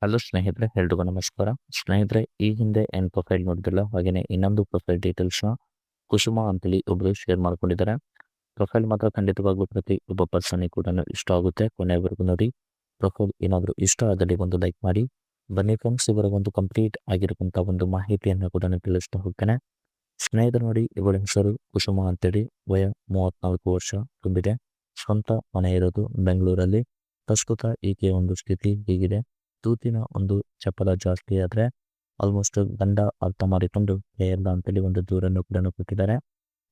Hello ಸ್ನೇಹಿತರೆ, ಎಲ್ರಿಗೂ ನಮಸ್ಕಾರ. ಸ್ನೇಹಿತರೆ, ಈ ಹಿಂದೆ ಏನು ಪ್ರೊಫೈಲ್ ನೋಡಿದ್ರಲ್ಲ, ಹಾಗೇನೆ ಇನ್ನೊಂದು ಪ್ರೊಫೈಲ್ ಡೀಟೇಲ್ಸ್ನ ಕುಸುಮ ಅಂತೇಳಿ ಒಬ್ರು ಶೇರ್ ಮಾಡ್ಕೊಂಡಿದ್ದಾರೆ. ಪ್ರೊಫೈಲ್ ಮಾತ್ರ ಖಂಡಿತವಾಗ್ಲೂ ಪ್ರತಿ ಒಬ್ಬ ಪರ್ಸನ್ಗೆ ಕೂಡ ಇಷ್ಟ ಆಗುತ್ತೆ. ಕೊನೆವರೆಗೂ ನೋಡಿ. ಪ್ರೊಫೈಲ್ ಏನಾದರೂ ಇಷ್ಟ ಆದಲ್ಲಿ ಒಂದು ಲೈಕ್ ಮಾಡಿ. ಬನ್ನಿ ಫ್ರೆಂಡ್ಸ್, ಇವರ ಒಂದು ಕಂಪ್ಲೀಟ್ ಆಗಿರುವಂಥ ಒಂದು ಮಾಹಿತಿಯನ್ನು ಕೂಡ ತಿಳಿಸ್ತಾ ಹೋಗ್ತೇನೆ. ಸ್ನೇಹಿತರು ನೋಡಿ, ಇವಳ ಹೆಸರು ಕುಸುಮ ಅಂತೇಳಿ. ವಯ 34 ವರ್ಷ ತುಂಬಿದೆ. ಸ್ವಂತ ಮನೆ ಇರೋದು ಬೆಂಗಳೂರಲ್ಲಿ. ಪ್ರಸ್ತುತ ಈಕೆಯ ಒಂದು ಸ್ಥಿತಿ ಹೀಗಿದೆ. ತೂತಿನ ಒಂದು ಚಪಲ ಜಾಸ್ತಿ ಆದರೆ ಆಲ್ಮೋಸ್ಟ್ ಗಂಡ ಅರ್ಥ ಮಾಡಿಕೊಂಡು ಎಲ್ಲ ಅಂತೇಳಿ ಒಂದು ದೂರನ್ನು ಕೂಡ ಕೊಟ್ಟಿದ್ದಾರೆ.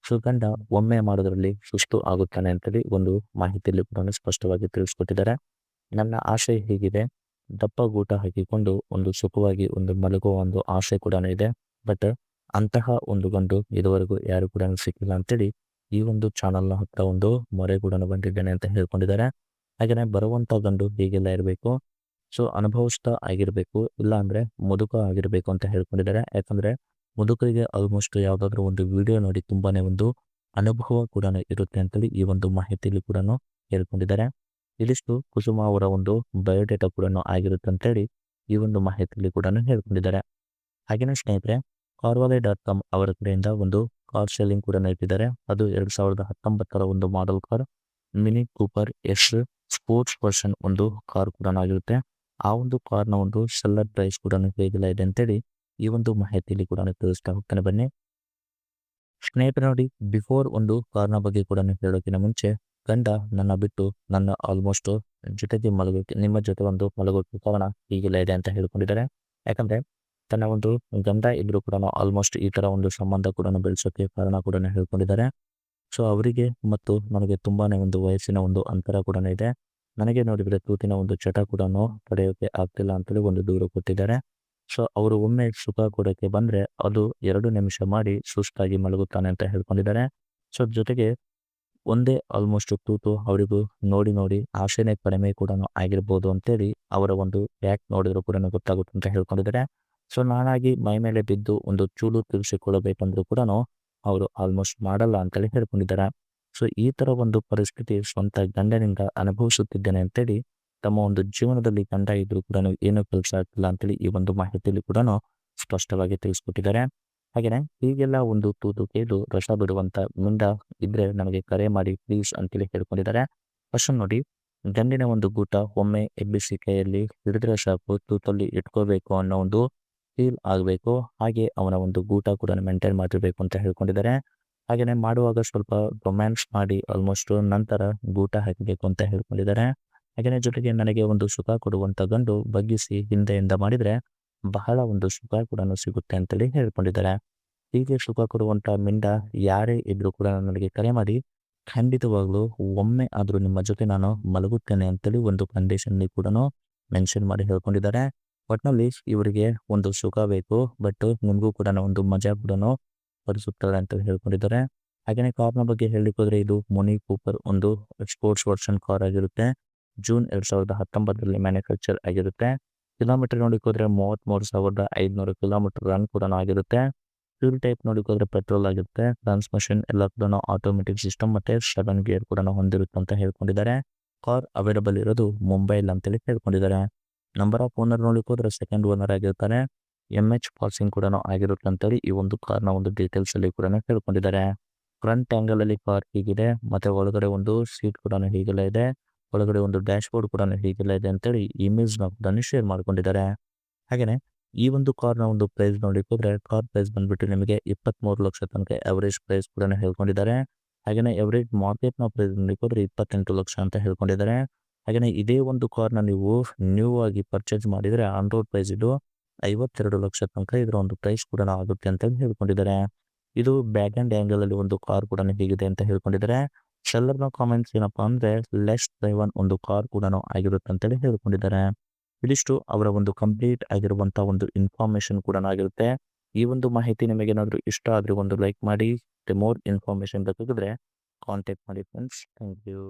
ಸೊ ಗಂಡ ಒಮ್ಮೆ ಮಾಡೋದ್ರಲ್ಲಿ ಸುಸ್ತು ಆಗುತ್ತಾನೆ ಅಂತೇಳಿ ಒಂದು ಮಾಹಿತಿಯಲ್ಲಿ ಕೂಡ ಸ್ಪಷ್ಟವಾಗಿ ತಿಳಿಸ್ಕೊಟ್ಟಿದ್ದಾರೆ. ನನ್ನ ಆಸೆ ಹೀಗಿದೆ, ದಪ್ಪ ಗೂಟ ಹಾಕಿಕೊಂಡು ಒಂದು ಸುಖವಾಗಿ ಒಂದು ಮಲಗುವ ಒಂದು ಆಸೆ ಕೂಡ ಇದೆ. ಬಟ್ ಅಂತಹ ಒಂದು ಗಂಡು ಇದುವರೆಗೂ ಯಾರು ಕೂಡ ಸಿಕ್ಕಿಲ್ಲ ಅಂತೇಳಿ ಈ ಒಂದು ಚಾನಲ್ನ ಹತ್ರ ಒಂದು ಮೊರೆ ಕೂಡ ಬಂದಿದ್ದೇನೆ ಅಂತ ಹೇಳ್ಕೊಂಡಿದ್ದಾರೆ. ಹಾಗೆಯೇ ಬರುವಂಥ ಗಂಡು ಹೀಗೆಲ್ಲ ಇರಬೇಕು. ಸೊ ಅನುಭವಿಸ್ತಾ ಆಗಿರಬೇಕು, ಇಲ್ಲ ಅಂದರೆ ಮುದುಕ ಆಗಿರಬೇಕು ಅಂತ ಹೇಳ್ಕೊಂಡಿದ್ದಾರೆ. ಯಾಕಂದರೆ ಮುದುಕರಿಗೆ ಆಲ್ಮೋಸ್ಟ್ ಯಾವುದಾದ್ರೂ ಒಂದು ವಿಡಿಯೋ ನೋಡಿ ತುಂಬಾ ಒಂದು ಅನುಭವ ಕೂಡ ಇರುತ್ತೆ ಅಂತೇಳಿ ಈ ಒಂದು ಮಾಹಿತಿಯಲ್ಲಿ ಕೂಡ ಹೇಳ್ಕೊಂಡಿದ್ದಾರೆ. ಇದಿಷ್ಟು ಕುಸುಮ ಅವರ ಒಂದು ಬಯೋಡೇಟಾ ಕೂಡ ಆಗಿರುತ್ತೆ ಅಂತೇಳಿ ಈ ಒಂದು ಮಾಹಿತಿಯಲ್ಲಿ ಕೂಡ ಹೇಳ್ಕೊಂಡಿದ್ದಾರೆ. ಹಾಗೆಯೇ ಸ್ನೇಹಿತರೆ, carvale.com ಅವರ ಕಡೆಯಿಂದ ಒಂದು ಕಾರ್ ಸೆಲ್ಲಿಂಗ್ ಕೂಡ ಇಟ್ಟಿದ್ದಾರೆ. ಅದು 2019 ಒಂದು model car mini cooper S sports version ಒಂದು ಕಾರ್ ಕೂಡ ಆಗಿರುತ್ತೆ. ಆ ಒಂದು ಕಾರ್ನ ಒಂದು ಸೆಲ್ಲರ್ ಪ್ರೈಸ್ ಕೂಡ ಹೇಗಿಲ್ಲ ಇದೆ ಅಂತೇಳಿ ಈ ಒಂದು ಮಾಹಿತಿಯಲ್ಲಿ ಕೂಡ ತಿಳಿಸ್ತಾ ಹೋಗ್ತಾನೆ. ಬನ್ನಿ ಸ್ನೇಹಿತರೆ ನೋಡಿ, ಬಿಫೋರ್ ಒಂದು ಕಾರ್ನ ಬಗ್ಗೆ ಕೂಡ ಹೇಳೋಕ್ಕಿಂತ ಮುಂಚೆ, ಗಂಡ ನನ್ನ ಬಿಟ್ಟು ನನ್ನ ಆಲ್ಮೋಸ್ಟ್ ಜೊತೆಗೆ ಮಲಗೋಕೆ ನಿಮ್ಮ ಜೊತೆ ಒಂದು ಮಲಗೋಕೆ ಕಾರಣ ಹೀಗಿಲ್ಲ ಇದೆ ಅಂತ ಹೇಳ್ಕೊಂಡಿದ್ದಾರೆ. ಯಾಕಂದರೆ ತನ್ನ ಒಂದು ಗಂಡ ಇದ್ರೂ ಕೂಡ ಆಲ್ಮೋಸ್ಟ್ ಈ ಥರ ಒಂದು ಸಂಬಂಧ ಕೂಡ ಬೆಳೆಸೋಕ್ಕೆ ಕಾರಣ ಕೂಡ ಹೇಳ್ಕೊಂಡಿದ್ದಾರೆ. ಸೊ ಅವರಿಗೆ ಮತ್ತು ನನಗೆ ತುಂಬಾ ಒಂದು ವಯಸ್ಸಿನ ಒಂದು ಅಂತರ ಕೂಡ ಇದೆ. ನನಗೆ ನೋಡಿದರೆ ತೂತಿನ ಒಂದು ಚಟ ಕೂಡ ಪಡೆಯೋಕ್ಕೆ ಆಗ್ತಿಲ್ಲ ಅಂತೇಳಿ ಒಂದು ದೂರು ಕೊಟ್ಟಿದ್ದಾರೆ. ಸೊ ಅವರು ಒಮ್ಮೆ ಸುಖ ಕೊಡೋಕ್ಕೆ ಬಂದರೆ ಅದು 2 ನಿಮಿಷ ಮಾಡಿ ಸುಸ್ತಾಗಿ ಮಲಗುತ್ತಾನೆ ಅಂತ ಹೇಳ್ಕೊಂಡಿದ್ದಾರೆ. ಸೊ ಜೊತೆಗೆ ಒಂದೇ ಆಲ್ಮೋಸ್ಟ್ ತೂತು ಅವರಿಗೂ ನೋಡಿ ನೋಡಿ ಆಸೆನೇ ಕಡಿಮೆ ಕೂಡ ಆಗಿರ್ಬೋದು ಅಂತೇಳಿ ಅವರ ಒಂದು ಯಾಕೆ ನೋಡಿದ್ರು ಕೂಡ ಗೊತ್ತಾಗುತ್ತೆ ಅಂತ ಹೇಳ್ಕೊಂಡಿದ್ದಾರೆ. ಸೊ ನಾನಾಗಿ ಮೈ ಮೇಲೆ ಬಿದ್ದು ಒಂದು ಚೂಲು ತಿಳಿಸಿಕೊಳ್ಳಬೇಕಂದ್ರೂ ಕೂಡ ಅವರು ಆಲ್ಮೋಸ್ಟ್ ಮಾಡಲ್ಲ ಅಂತೇಳಿ ಹೇಳ್ಕೊಂಡಿದ್ದಾರೆ. ಸೊ ಈ ಥರ ಒಂದು ಪರಿಸ್ಥಿತಿ ಸ್ವಂತ ಗಂಡನಿಂದ ಅನುಭವಿಸುತ್ತಿದ್ದೇನೆ ಅಂತೇಳಿ ತಮ್ಮ ಒಂದು ಜೀವನದಲ್ಲಿ ಗಂಡ ಇದ್ರೂ ಕೂಡ ಏನೂ ಕೆಲಸ ಆಗ್ತಿಲ್ಲ ಅಂತೇಳಿ ಈ ಒಂದು ಮಾಹಿತಿಯಲ್ಲಿ ಕೂಡ ಸ್ಪಷ್ಟವಾಗಿ ತಿಳಿಸ್ಕೊಟ್ಟಿದ್ದಾರೆ. ಹಾಗೆಯೇ ಹೀಗೆಲ್ಲ ಒಂದು ತೂತು ಕೇದು ರಸ ಬಿಡುವಂಥ ಮುಂಡ ಇದ್ರೆ ನನಗೆ ಕರೆ ಮಾಡಿ ಪ್ಲೀಸ್ ಅಂತೇಳಿ ಹೇಳ್ಕೊಂಡಿದ್ದಾರೆ. ಫಸ್ಟ್ ನೋಡಿ, ಗಂಡಿನ ಒಂದು ಗೂಟ ಒಮ್ಮೆ ಎಬ್ಬಿಸಿ ಕೈಯಲ್ಲಿ ಹಿಡಿದ್ರೆ ಸಾಕು, ತೂತಲ್ಲಿ ಇಟ್ಕೋಬೇಕು ಅನ್ನೋ ಒಂದು ಫೀಲ್ ಆಗಬೇಕು. ಹಾಗೆ ಅವನ ಒಂದು ಗೂಟ ಕೂಡ ಮೇಂಟೈನ್ ಮಾಡಿರಬೇಕು ಅಂತ ಹೇಳ್ಕೊಂಡಿದ್ದಾರೆ. ಹಾಗೆಯೇ ಮಾಡುವಾಗ ಸ್ವಲ್ಪ ರೊಮ್ಯಾನ್ಸ್ ಮಾಡಿ ಆಲ್ಮೋಸ್ಟ್ ನಂತರ ಗೂಟ ಹಾಕಬೇಕು ಅಂತ ಹೇಳ್ಕೊಂಡಿದ್ದಾರೆ. ಹಾಗೆಯೇ ಜೊತೆಗೆ ನನಗೆ ಒಂದು ಸುಖ ಕೊಡುವಂಥ ಗಂಡು ಬಗ್ಗಿಸಿ ಹಿಂದೆಯಿಂದ ಮಾಡಿದರೆ ಬಹಳ ಒಂದು ಸುಖ ಕೂಡ ಸಿಗುತ್ತೆ ಅಂತೇಳಿ ಹೇಳ್ಕೊಂಡಿದ್ದಾರೆ. ಹೀಗೆ ಸುಖ ಕೊಡುವಂಥ ಮಿಂಡ ಯಾರೇ ಇದ್ರೂ ಕೂಡ ನನಗೆ ಕರೆ ಮಾಡಿ, ಖಂಡಿತವಾಗ್ಲೂ ಒಮ್ಮೆ ಆದರೂ ನಿಮ್ಮ ಜೊತೆ ನಾನು ಮಲಗುತ್ತೇನೆ ಅಂತೇಳಿ ಒಂದು ಕಂಡೀಷನ್ಲಿ ಕೂಡ ಮೆನ್ಷನ್ ಮಾಡಿ ಹೇಳ್ಕೊಂಡಿದ್ದಾರೆ. ಒಟ್ಟಿನಲ್ಲಿ ಇವರಿಗೆ ಒಂದು ಸುಖ ಬೇಕು, ಬಟ್ ನಿಮಗೂ ಕೂಡ ಒಂದು ಮಜಾ ಕೂಡ ಪಡಿಸುತ್ತಾಳೆ ಅಂತ ಹೇಳ್ಕೊಂಡಿದ್ದಾರೆ. ಹಾಗೆಯೇ ಕಾರ್ನ ಬಗ್ಗೆ ಹೇಳಲಿಕ್ಕೆ ಹೋದರೆ ಇದು ಮಿನಿ ಕೂಪರ್ ಒಂದು ಸ್ಪೋರ್ಟ್ಸ್ ವರ್ಷನ್ ಕಾರ್ ಆಗಿರುತ್ತೆ. ಜೂನ್ 2019 ಮ್ಯಾನುಫ್ಯಾಕ್ಚರ್ ಆಗಿರುತ್ತೆ. ಕಿಲೋಮೀಟರ್ ನೋಡಕ್ಕೆ ಹೋದರೆ 33,500 ಕಿಲೋಮೀಟರ್ ರನ್ ಕೂಡ ಆಗಿರುತ್ತೆ. ಫ್ಯೂಲ್ ಟೈಪ್ ನೋಡಕ್ಕೆ ಹೋದರೆ ಪೆಟ್ರೋಲ್ ಆಗಿರುತ್ತೆ. ಟ್ರಾನ್ಸ್ಮಿಷನ್ ಎಲ್ಲ ಕೂಡ ಆಟೋಮೆಟಿಕ್ ಸಿಸ್ಟಮ್ ಮತ್ತು 7 ಗೇರ್ ಕೂಡ ಹೊಂದಿರುತ್ತೆ ಅಂತ ಹೇಳ್ಕೊಂಡಿದ್ದಾರೆ. ಕಾರ್ ಅವೈಲಬಲ್ ಇರೋದು ಮುಂಬೈಲ್ ಅಂತೇಳಿ ಹೇಳ್ಕೊಂಡಿದ್ದಾರೆ. ನಂಬರ್ ಆಫ್ ಓನರ್ ನೋಡಕ್ಕೆ ಹೋದರೆ ಸೆಕೆಂಡ್ ಓನರ್ ಆಗಿರ್ತಾರೆ. MH ಪಾಸಿಂಗ್ ಕೂಡ ಆಗಿರುತ್ತೆ ಅಂತೇಳಿ ಈ ಒಂದು ಕಾರ್ನ ಒಂದು ಡೀಟೇಲ್ಸ್ ಅಲ್ಲಿ ಕೂಡ ಹೇಳ್ಕೊಂಡಿದ್ದಾರೆ. ಫ್ರಂಟ್ ಆ್ಯಂಗಲ್ ಅಲ್ಲಿ ಕಾರ್ ಹೀಗಿದೆ, ಮತ್ತೆ ಒಳಗಡೆ ಒಂದು ಸೀಟ್ ಕೂಡ ಹೀಗೆಲ್ಲ ಇದೆ, ಒಳಗಡೆ ಒಂದು ಡ್ಯಾಶ್ ಬೋರ್ಡ್ ಕೂಡ ಹೀಗೆಲ್ಲ ಇದೆ ಅಂತೇಳಿ ಇಮೇಜ್ನ ಕೂಡ ಶೇರ್ ಮಾಡ್ಕೊಂಡಿದ್ದಾರೆ. ಹಾಗೆಯೇ ಈ ಒಂದು ಕಾರ್ನ ಒಂದು ಪ್ರೈಸ್ ನೋಡಲಿಕ್ಕೆ ಹೋದರೆ ಕಾರ್ ಪ್ರೈಸ್ ಬಂದ್ಬಿಟ್ಟು ನಿಮಗೆ 23 ಲಕ್ಷ ತನಕ ಎವರೇಜ್ ಪ್ರೈಸ್ ಕೂಡ ಹೇಳ್ಕೊಂಡಿದ್ದಾರೆ. ಹಾಗೆಯೇ ಎವರೇಜ್ ಮಾರ್ಕೆಟ್ನ ಪ್ರೈಸ್ ನೋಡಲಿಕ್ಕೆ ಹೋದರೆ 28 ಲಕ್ಷ ಅಂತ ಹೇಳ್ಕೊಂಡಿದ್ದಾರೆ. ಹಾಗೆಯೇ ಇದೇ ಒಂದು ಕಾರ್ನ ನೀವು ನ್ಯೂ ಆಗಿ ಪರ್ಚೇಸ್ ಮಾಡಿದರೆ ಆನ್ ರೋಡ್ ಪ್ರೈಸ್ ಇದು 52 ಲಕ್ಷ ತನಕ ಇದರ ಒಂದು ಪ್ರೈಸ್ ಕೂಡ ಆಗುತ್ತೆ ಅಂತ ಹೇಳ್ಕೊಂಡಿದ್ದಾರೆ. ಇದು ಬ್ಯಾಕ್ ಆ್ಯಂಡ್ ಆ್ಯಂಗಲ್ ಅಲ್ಲಿ ಒಂದು ಕಾರ್ ಕೂಡ ಹೇಗಿದೆ ಅಂತ ಹೇಳ್ಕೊಂಡಿದ್ದಾರೆ. ಸೆಲ್ಲರ್ನ ಕಾಮೆಂಟ್ಸ್ ಏನಪ್ಪಾ ಅಂದರೆ ಲೆಸ್ ಡ್ರೈವನ್ ಒಂದು ಕಾರ್ ಕೂಡ ಆಗಿರುತ್ತೆ ಅಂತೇಳಿ ಹೇಳ್ಕೊಂಡಿದ್ದಾರೆ. ಇದಿಷ್ಟು ಅವರ ಒಂದು ಕಂಪ್ಲೀಟ್ ಆಗಿರುವಂಥ ಒಂದು ಇನ್ಫಾರ್ಮೇಷನ್ ಕೂಡ ಆಗಿರುತ್ತೆ. ಈ ಒಂದು ಮಾಹಿತಿ ನಿಮಗೆ ಏನಾದರೂ ಇಷ್ಟ ಆದರೆ ಒಂದು ಲೈಕ್ ಮಾಡಿ. ಮೋರ್ ಇನ್ಫಾರ್ಮೇಷನ್ ಬೇಕಾಗಿದ್ರೆ ಕಾಂಟ್ಯಾಕ್ಟ್ ಮಾಡಿ ಫ್ರೆಂಡ್ಸ್. Thank you.